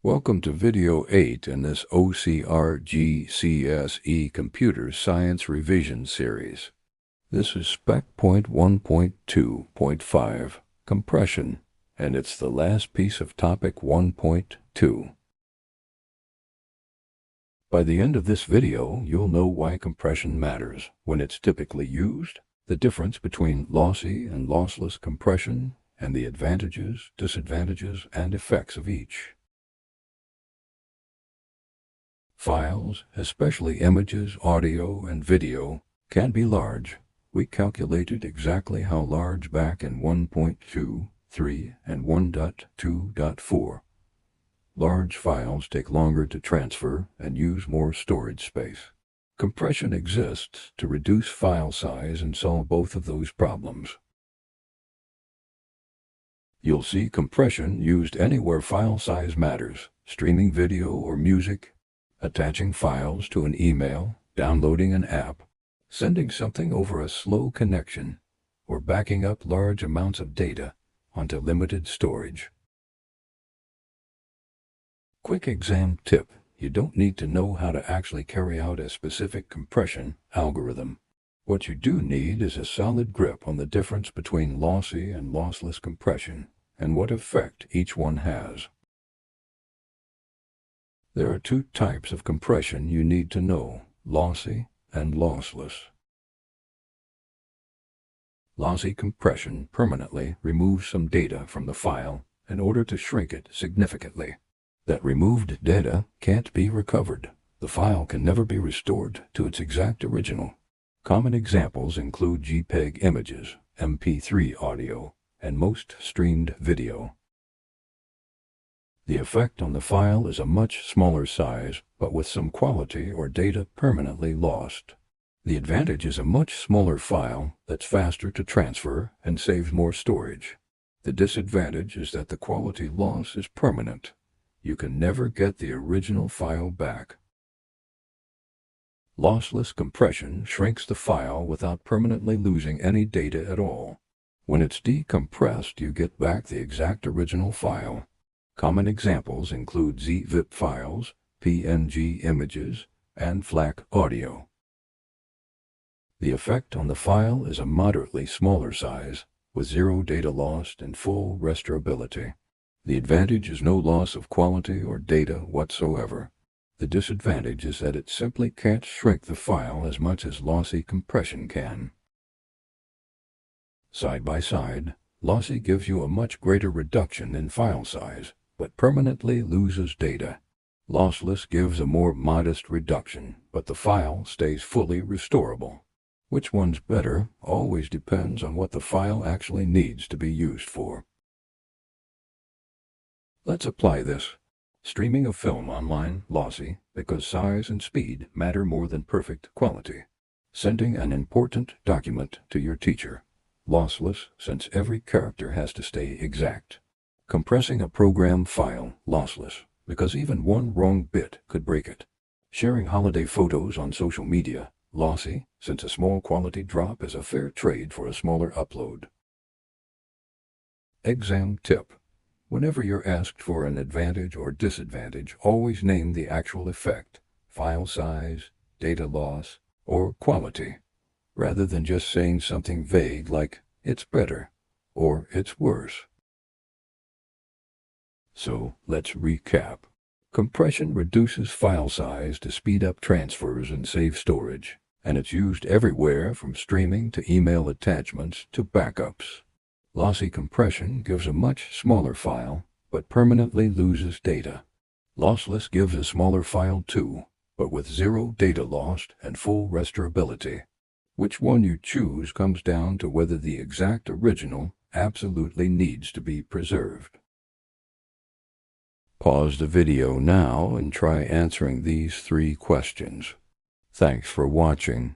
Welcome to Video 8 in this OCR GCSE Computer Science Revision Series. This is Spec Point 1.2.5, Compression, and it's the last piece of Topic 1.2. By the end of this video, you'll know why compression matters, when it's typically used, the difference between lossy and lossless compression, and the advantages, disadvantages, and effects of each. Files, especially images, audio, and video, can be large. We calculated exactly how large back in 1.2, 3, and 1.2.4. Large files take longer to transfer and use more storage space. Compression exists to reduce file size and solve both of those problems. You'll see compression used anywhere file size matters: streaming video or music, attaching files to an email, downloading an app, sending something over a slow connection, or backing up large amounts of data onto limited storage. Quick exam tip: you don't need to know how to actually carry out a specific compression algorithm. What you do need is a solid grip on the difference between lossy and lossless compression, and what effect each one has. There are two types of compression you need to know: lossy and lossless. Lossy compression permanently removes some data from the file in order to shrink it significantly. That removed data can't be recovered. The file can never be restored to its exact original. Common examples include JPEG images, MP3 audio, and most streamed video. The effect on the file is a much smaller size, but with some quality or data permanently lost. The advantage is a much smaller file that's faster to transfer and saves more storage. The disadvantage is that the quality loss is permanent. You can never get the original file back. Lossless compression shrinks the file without permanently losing any data at all. When it's decompressed, you get back the exact original file. Common examples include zip files, PNG images, and FLAC audio. The effect on the file is a moderately smaller size, with zero data lost and full restorability. The advantage is no loss of quality or data whatsoever. The disadvantage is that it simply can't shrink the file as much as lossy compression can. Side by side, lossy gives you a much greater reduction in file size, but permanently loses data. Lossless gives a more modest reduction, but the file stays fully restorable. Which one's better always depends on what the file actually needs to be used for. Let's apply this. Streaming a film online, lossy, because size and speed matter more than perfect quality. Sending an important document to your teacher, lossless, since every character has to stay exact. Compressing a program file, lossless, because even one wrong bit could break it. Sharing holiday photos on social media, lossy, since a small quality drop is a fair trade for a smaller upload. Exam tip: whenever you're asked for an advantage or disadvantage, always name the actual effect, file size, data loss, or quality, rather than just saying something vague like, "it's better," or "it's worse." So, let's recap. Compression reduces file size to speed up transfers and save storage, and it's used everywhere from streaming to email attachments to backups. Lossy compression gives a much smaller file, but permanently loses data. Lossless gives a smaller file too, but with zero data lost and full restorability. Which one you choose comes down to whether the exact original absolutely needs to be preserved. Pause the video now and try answering these 3 questions. Thanks for watching.